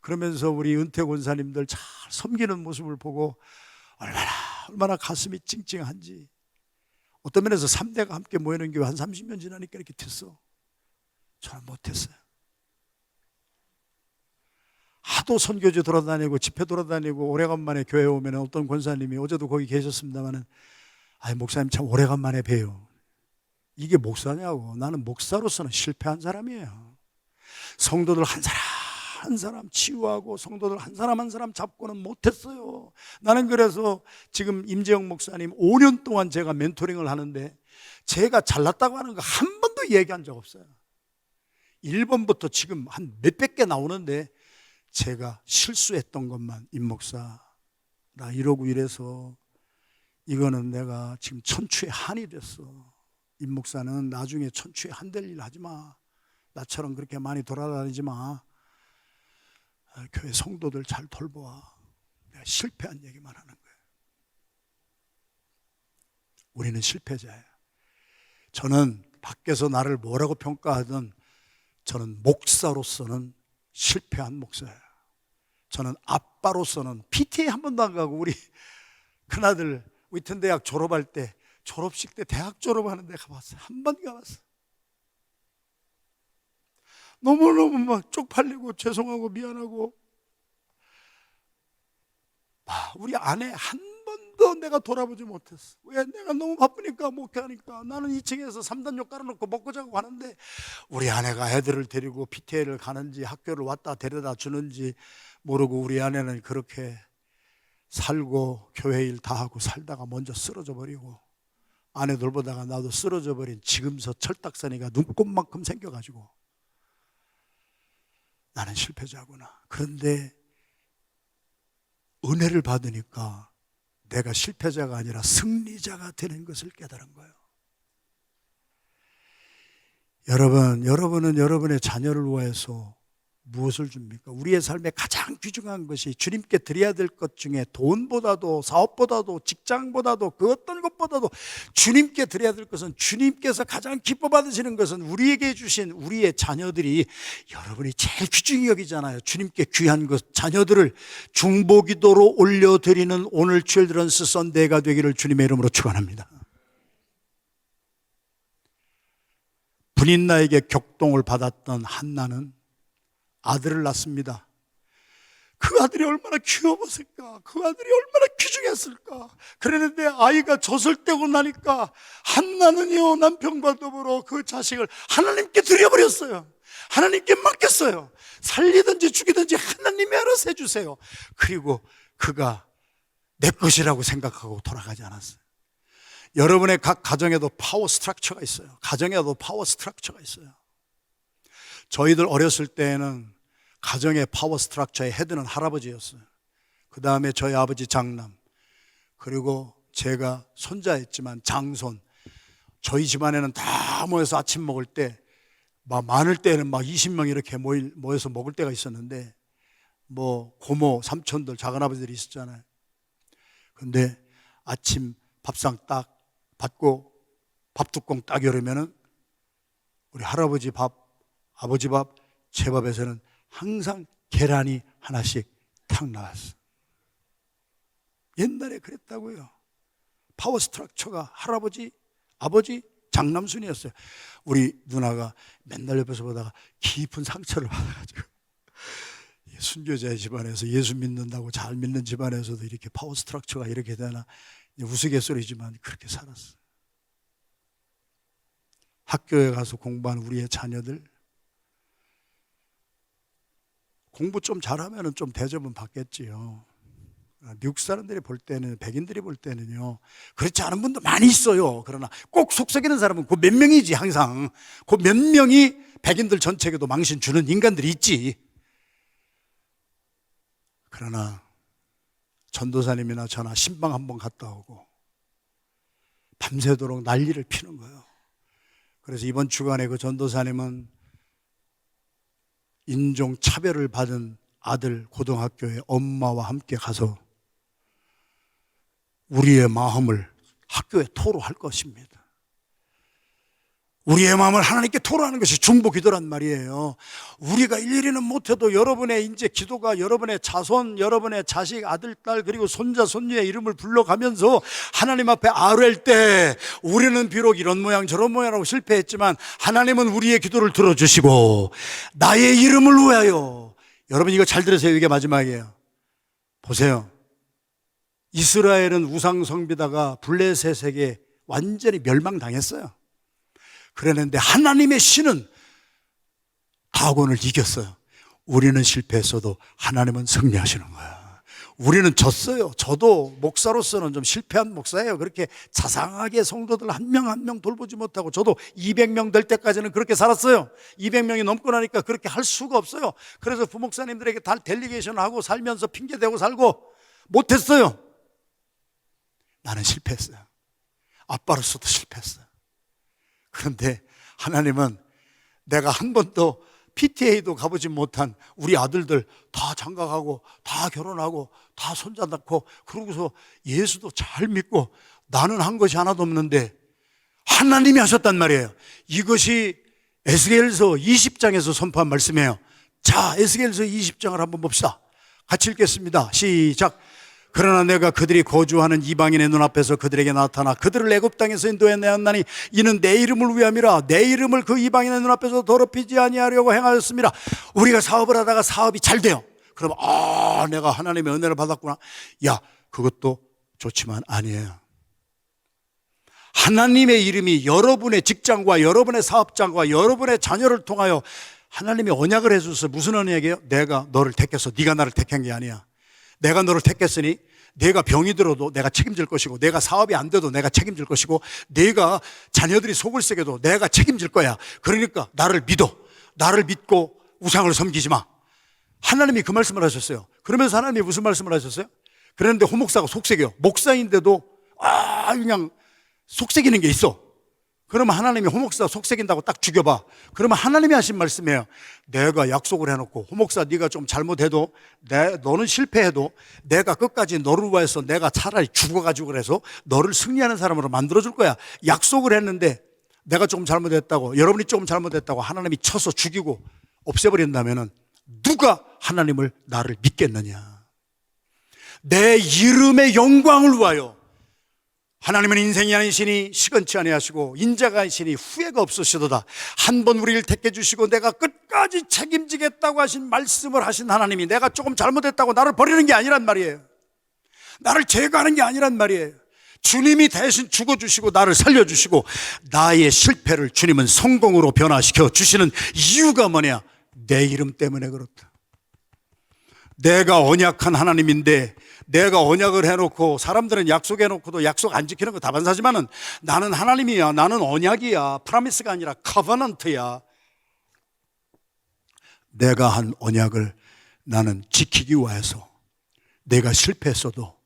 그러면서 우리 은퇴 권사님들 잘 섬기는 모습을 보고 얼마나 가슴이 찡찡한지. 어떤 면에서 3대가 함께 모이는 교회 한 30년 지나니까 이렇게 됐어. 저는 못했어요. 하도 선교지 돌아다니고 집회 돌아다니고 오래간만에 교회에 오면 어떤 권사님이, 어제도 거기 계셨습니다마는, 목사님 참 오래간만에 봬요. 이게 목사냐고. 나는 목사로서는 실패한 사람이에요. 성도들 한 사람 한 사람 치유하고 성도들 한 사람 잡고는 못했어요. 나는 그래서 지금 임재영 목사님 5년 동안 제가 멘토링을 하는데 제가 잘났다고 하는 거 한 번도 얘기한 적 없어요. 1번부터 지금 한 몇백 개 나오는데 제가 실수했던 것만, 임 목사 나 이러고 이래서 이거는 내가 지금 천추의 한이 됐어. 임 목사는 나중에 천추의 한 될 일 하지 마. 나처럼 그렇게 많이 돌아다니지 마. 교회 성도들 잘 돌보아. 내가 실패한 얘기만 하는 거예요. 우리는 실패자예요. 저는 밖에서 나를 뭐라고 평가하든 저는 목사로서는 실패한 목사예요. 저는 아빠로서는 PTA 한 번도 안 가고, 우리 큰아들 위튼대학 졸업할 때, 졸업식 때 대학 졸업하는 데 가봤어요. 한 번 가봤어요. 너무너무 막 쪽팔리고 죄송하고 미안하고, 우리 아내 한 번도 내가 돌아보지 못했어. 왜? 내가 너무 바쁘니까 목회하니까. 나는 2층에서 3단역 깔아놓고 먹고 자고 하는데 우리 아내가 애들을 데리고 PTA를 가는지 학교를 왔다 데려다 주는지 모르고, 우리 아내는 그렇게 살고 교회 일 다 하고 살다가 먼저 쓰러져 버리고 아내 돌보다가 나도 쓰러져 버린 지금서 철딱서니가 눈곱만큼 생겨가지고 나는 실패자구나. 그런데 은혜를 받으니까 내가 실패자가 아니라 승리자가 되는 것을 깨달은 거예요. 여러분은 여러분의 자녀를 위해서 무엇을 줍니까? 우리의 삶에 가장 귀중한 것이 주님께 드려야 될 것 중에 돈보다도 사업보다도 직장보다도 그 어떤 것보다도 주님께 드려야 될 것은, 주님께서 가장 기뻐 받으시는 것은 우리에게 주신 우리의 자녀들이 여러분이 제일 귀중히 여기잖아요. 주님께 귀한 것, 자녀들을 중보기도로 올려드리는 오늘 칠드런스 선데이가 되기를 주님의 이름으로 축원합니다. 분인나에게 격동을 받았던 한나는 아들을 낳습니다. 그 아들이 얼마나 귀여웠을까? 그 아들이 얼마나 귀중했을까? 그랬는데 아이가 젖을 떼고 나니까 한나는요, 남편과 더불어 그 자식을 하나님께 드려버렸어요. 하나님께 맡겼어요. 살리든지 죽이든지 하나님이 알아서 해주세요. 그리고 그가 내 것이라고 생각하고 돌아가지 않았어요. 여러분의 각 가정에도 파워 스트럭처가 있어요. 가정에도 파워 스트럭처가 있어요. 저희들 어렸을 때에는 가정의 파워 스트럭처의 헤드는 할아버지였어요. 그 다음에 저희 아버지 장남, 그리고 제가 손자였지만 장손. 저희 집안에는 다 모여서 아침 먹을 때, 많을 때는 20명 이렇게 모여서 먹을 때가 있었는데, 고모, 삼촌들, 작은아버지들이 있었잖아요. 근데 아침 밥상 딱 받고 밥뚜껑 딱 열으면은 우리 할아버지 밥, 아버지 밥, 제 밥에서는 항상 계란이 하나씩 탁 나왔어. 옛날에 그랬다고요. 파워 스트럭처가 할아버지, 아버지, 장남순이었어요. 우리 누나가 맨날 옆에서 보다가 깊은 상처를 받아가지고, 순교자의 집안에서 예수 믿는다고 잘 믿는 집안에서도 이렇게 파워 스트럭처가 이렇게 되나 우스갯소리지만 그렇게 살았어요. 학교에 가서 공부한 우리의 자녀들, 공부 좀 잘하면 좀 대접은 받겠지요. 미국 사람들이 볼 때는, 백인들이 볼 때는요, 그렇지 않은 분도 많이 있어요. 그러나 꼭 속썩이는 사람은 그 몇 명이지. 항상 그 몇 명이 백인들 전체에게도 망신 주는 인간들이 있지. 그러나 전도사님이나 저나 신방 한번 갔다 오고 밤새도록 난리를 피는 거예요. 그래서 이번 주간에 그 전도사님은 인종차별을 받은 아들 고등학교에 엄마와 함께 가서 우리의 마음을 학교에 토로할 것입니다. 우리의 마음을 하나님께 토로하는 것이 중보기도란 말이에요. 우리가 일일이는 못해도 여러분의 이제 기도가 여러분의 자손, 여러분의 자식, 아들, 딸, 그리고 손자, 손녀의 이름을 불러가면서 하나님 앞에 아뢰일 때, 우리는 비록 이런 모양 저런 모양으로 실패했지만 하나님은 우리의 기도를 들어주시고 나의 이름을 위하여, 여러분 이거 잘 들으세요. 이게 마지막이에요. 보세요. 이스라엘은 우상숭배다가 블레셋에게 완전히 멸망당했어요. 그랬는데 하나님의 신은 다곤을 이겼어요. 우리는 실패했어도 하나님은 승리하시는 거야. 우리는 졌어요. 저도 목사로서는 좀 실패한 목사예요. 그렇게 자상하게 성도들 한 명 한 명 돌보지 못하고, 저도 200명 될 때까지는 그렇게 살았어요. 200명이 넘고 나니까 그렇게 할 수가 없어요. 그래서 부목사님들에게 다 델리게이션하고 살면서 핑계대고 살고 못했어요. 나는 실패했어요. 아빠로서도 실패했어요. 그런데 하나님은 내가 한 번도 PTA도 가보지 못한 우리 아들들 다 장가가고 다 결혼하고 다 손자 낳고, 그러고서 예수도 잘 믿고 나는 한 것이 하나도 없는데 하나님이 하셨단 말이에요. 이것이 에스겔서 20장에서 선포한 말씀이에요. 자, 에스겔서 20장을 한번 봅시다. 같이 읽겠습니다. 시작. 그러나 내가 그들이 거주하는 이방인의 눈앞에서 그들에게 나타나 그들을 애굽 땅에서 인도해 내었나니 이는 내 이름을 위함이라. 내 이름을 그 이방인의 눈앞에서 더럽히지 아니하려고 행하였습니다. 우리가 사업을 하다가 사업이 잘 돼요. 그러면 내가 하나님의 은혜를 받았구나. 야, 그것도 좋지만 아니에요. 하나님의 이름이 여러분의 직장과 여러분의 사업장과 여러분의 자녀를 통하여 하나님이 언약을 해주셔서, 무슨 언약이에요? 내가 너를 택해서 네가 나를 택한 게 아니야. 내가 너를 택했으니 내가 병이 들어도 내가 책임질 것이고, 내가 사업이 안 돼도 내가 책임질 것이고, 내가 자녀들이 속을 새겨도 내가 책임질 거야. 그러니까 나를 믿어. 나를 믿고 우상을 섬기지 마. 하나님이 그 말씀을 하셨어요. 그러면서 하나님이 무슨 말씀을 하셨어요? 그런데 호목사가 속색여. 목사인데도 그냥 속색이는 게 있어. 그러면 하나님이 호목사 속색인다고 딱 죽여봐. 그러면 하나님이 하신 말씀이에요. 내가 약속을 해놓고, 호목사 네가 좀 잘못해도, 너는 실패해도 내가 끝까지 너를 위해서 내가 차라리 죽어가지고 그래서 너를 승리하는 사람으로 만들어줄 거야. 약속을 했는데 내가 조금 잘못했다고, 여러분이 조금 잘못했다고 하나님이 쳐서 죽이고 없애버린다면 누가 하나님을, 나를 믿겠느냐. 내 이름의 영광을 위하여 하나님은 인생이 아니시니 시건치 아니하시고 인자가 아니시니 후회가 없으시도다. 한 번 우리를 택해 주시고 내가 끝까지 책임지겠다고 하신 말씀을 하신 하나님이 내가 조금 잘못했다고 나를 버리는 게 아니란 말이에요. 나를 제거하는 게 아니란 말이에요. 주님이 대신 죽어주시고 나를 살려주시고 나의 실패를 주님은 성공으로 변화시켜 주시는 이유가 뭐냐? 내 이름 때문에 그렇다. 내가 언약한 하나님인데, 내가 언약을 해놓고, 사람들은 약속해놓고도 약속 안 지키는 거 다반사지만은 나는 하나님이야, 나는 언약이야, 프라미스가 아니라 커버넌트야. 내가 한 언약을 나는 지키기 위해서 내가 실패했어도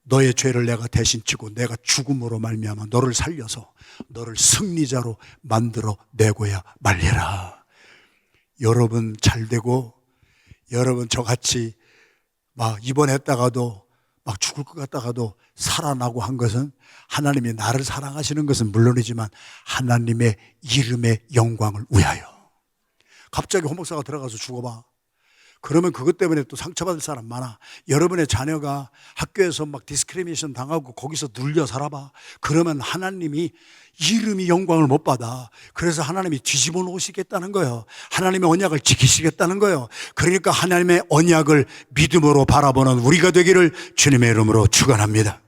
너의 죄를 내가 대신 지고 내가 죽음으로 말미암아 너를 살려서 너를 승리자로 만들어 내고야 말리라. 여러분 잘되고, 여러분 저같이 막 입원했다가도 막 죽을 것 같다가도 살아나고 한 것은 하나님이 나를 사랑하시는 것은 물론이지만 하나님의 이름의 영광을 위하여. 갑자기 호목사가 들어가서 죽어봐. 그러면 그것 때문에 또 상처받을 사람 많아. 여러분의 자녀가 학교에서 막 디스크리미네이션 당하고 거기서 눌려 살아봐. 그러면 하나님이 이름이 영광을 못 받아. 그래서 하나님이 뒤집어 놓으시겠다는 거예요. 하나님의 언약을 지키시겠다는 거예요. 그러니까 하나님의 언약을 믿음으로 바라보는 우리가 되기를 주님의 이름으로 축원합니다.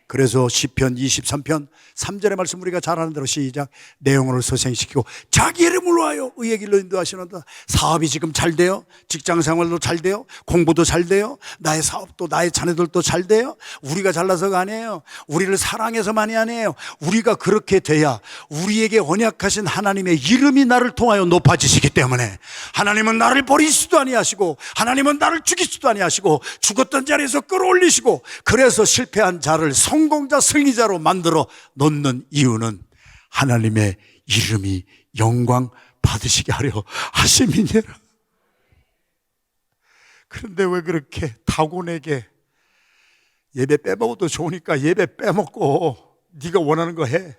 그래서 시편 23편 3절의 말씀 우리가 잘 아는 대로 시작. 내 영혼을 소생시키고 자기 이름을 위하여 의의 길로 인도하시는다. 사업이 지금 잘 돼요. 직장 생활도 잘 돼요. 공부도 잘 돼요. 나의 사업도, 나의 자녀들도 잘 돼요. 우리가 잘나서가 아니에요. 우리를 사랑해서만이 아니에요. 우리가 그렇게 돼야 우리에게 언약하신 하나님의 이름이 나를 통하여 높아지시기 때문에, 하나님은 나를 버리시지도 아니하시고 하나님은 나를 죽이시지도 아니하시고 죽었던 자리에서 끌어올리시고, 그래서 실패한 자를 성공자, 승리자로 만들어 놓는 이유는 하나님의 이름이 영광 받으시게 하려 하심이니라. 그런데 왜 그렇게 타고내게 예배 빼먹어도 좋으니까 예배 빼먹고 네가 원하는 거 해.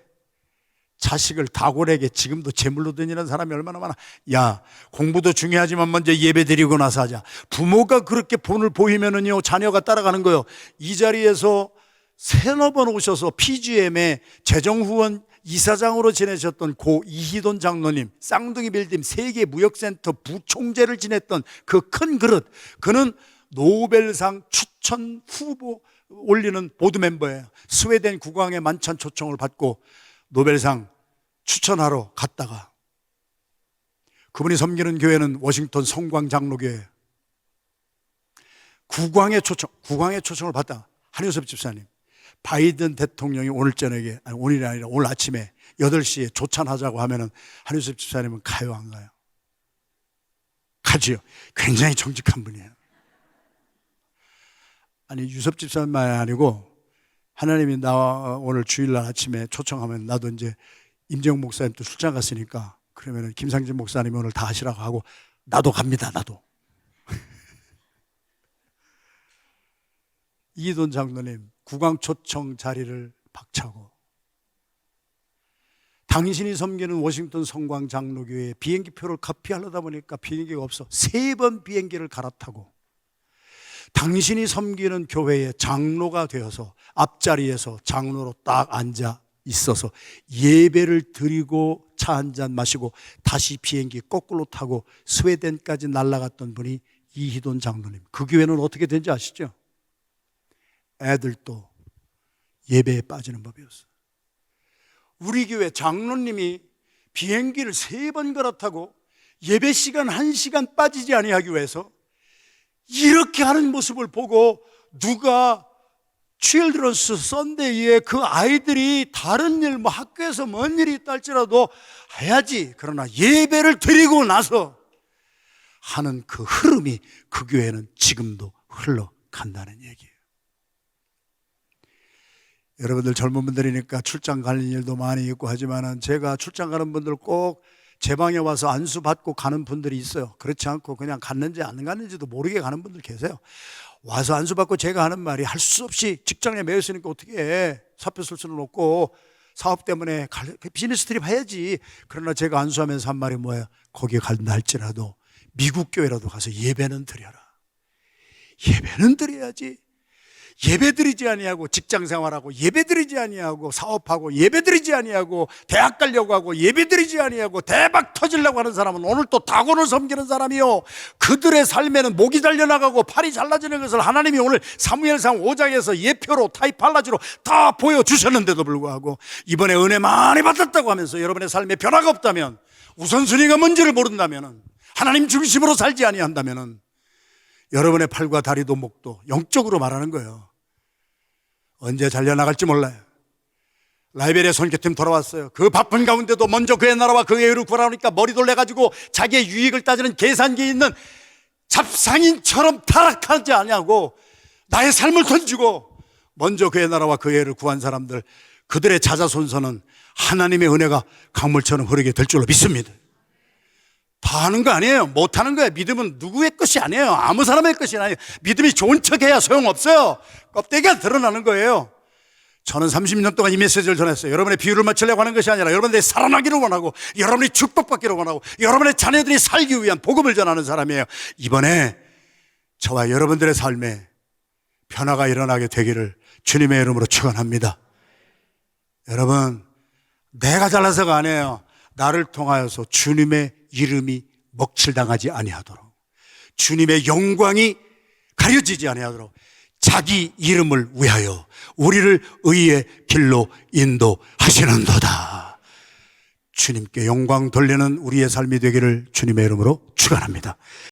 자식을 타고내게 지금도 제물로 드리는 사람이 얼마나 많아. 야, 공부도 중요하지만 먼저 예배 드리고 나서 하자. 부모가 그렇게 본을 보이면은요, 자녀가 따라가는 거예요. 이 자리에서 세너 번 오셔서 PGM의 재정후원 이사장으로 지내셨던 고 이희돈 장로님, 쌍둥이 빌딩 세계 무역센터 부총재를 지냈던 그 큰 그릇, 그는 노벨상 추천 후보 올리는 보드 멤버예요. 스웨덴 국왕의 만찬 초청을 받고 노벨상 추천하러 갔다가, 그분이 섬기는 교회는 워싱턴 성광 장로교회예요. 국왕의 초청을 받다가 한효섭 집사님, 바이든 대통령이 오늘 저녁에, 아니 오늘이 아니라 오늘 아침에 8시에 조찬하자고 하면은 한효섭 집사님은 가요, 안 가요? 가지요. 굉장히 정직한 분이에요. 아니 유섭 집사님만 아니고 하나님이 나 오늘 주일날 아침에 초청하면 나도 이제 임재용 목사님도 출장 갔으니까 그러면은 김상진 목사님이 오늘 다 하시라고 하고 나도 갑니다. 나도. 이희돈 장로님 국왕 초청 자리를 박차고, 당신이 섬기는 워싱턴 성광 장로교회 비행기표를 카피하려다 보니까 비행기가 없어 3번 비행기를 갈아타고, 당신이 섬기는 교회의 장로가 되어서 앞자리에서 장로로 딱 앉아 있어서 예배를 드리고 차 한 잔 마시고 다시 비행기 거꾸로 타고 스웨덴까지 날아갔던 분이 이희돈 장로님. 그 교회는 어떻게 된지 아시죠? 애들도 예배에 빠지는 법이었어요. 우리 교회 장로님이 비행기를 3번 갈아타고 예배 시간 1시간 빠지지 아니하기 위해서 이렇게 하는 모습을 보고 누가 칠드런스 썬데이에 그 아이들이 다른 일, 뭐 학교에서 뭔 일이 있다 할지라도 해야지. 그러나 예배를 드리고 나서 하는 그 흐름이 그 교회는 지금도 흘러간다는 얘기예요. 여러분들 젊은 분들이니까 출장 가는 일도 많이 있고 하지만은 제가 출장 가는 분들 꼭 제 방에 와서 안수 받고 가는 분들이 있어요. 그렇지 않고 그냥 갔는지 안 갔는지도 모르게 가는 분들 계세요. 와서 안수 받고 제가 하는 말이 할 수 없이 직장에 매여 있으니까 어떻게 해. 사표 쓸 수는 없고 사업 때문에 비즈니스 트립 해야지. 그러나 제가 안수하면서 한 말이 뭐예요? 거기 간다 할지라도 미국 교회라도 가서 예배는 드려라. 예배는 드려야지. 예배드리지 아니하고 직장생활하고 예배드리지 아니하고 사업하고 예배드리지 아니하고 대학 가려고 하고 예배드리지 아니하고 대박 터지려고 하는 사람은 오늘 또 다곤을 섬기는 사람이요, 그들의 삶에는 목이 달려나가고 팔이 잘라지는 것을 하나님이 오늘 사무엘상 5장에서 예표로 타이팔라지로 다 보여주셨는데도 불구하고 이번에 은혜 많이 받았다고 하면서 여러분의 삶에 변화가 없다면, 우선순위가 뭔지를 모른다면, 하나님 중심으로 살지 아니한다면 여러분의 팔과 다리도 목도 영적으로 말하는 거예요. 언제 잘려나갈지 몰라요. 라이베리아 선교팀 돌아왔어요. 그 바쁜 가운데도 먼저 그의 나라와 그의 의를 구하라니까 머리 돌려가지고 자기의 유익을 따지는 계산기에 있는 잡상인처럼 타락하지 않냐고 나의 삶을 던지고 먼저 그의 나라와 그의 의를 구한 사람들, 그들의 자자손손은 하나님의 은혜가 강물처럼 흐르게 될 줄로 믿습니다. 다 하는 거 아니에요. 못 하는 거예요. 믿음은 누구의 것이 아니에요. 아무 사람의 것이 아니에요. 믿음이 좋은 척해야 소용없어요. 껍데기가 드러나는 거예요. 저는 30년 동안 이 메시지를 전했어요. 여러분의 비유를 맞추려고 하는 것이 아니라 여러분들이 살아나기를 원하고 여러분이 축복받기를 원하고 여러분의 자녀들이 살기 위한 복음을 전하는 사람이에요. 이번에 저와 여러분들의 삶에 변화가 일어나게 되기를 주님의 이름으로 축원합니다. 여러분, 내가 잘나서가 아니에요. 나를 통하여서 주님의 이름이 먹칠당하지 아니하도록, 주님의 영광이 가려지지 아니하도록 자기 이름을 위하여 우리를 의의 길로 인도하시는도다. 주님께 영광 돌리는 우리의 삶이 되기를 주님의 이름으로 축원합니다.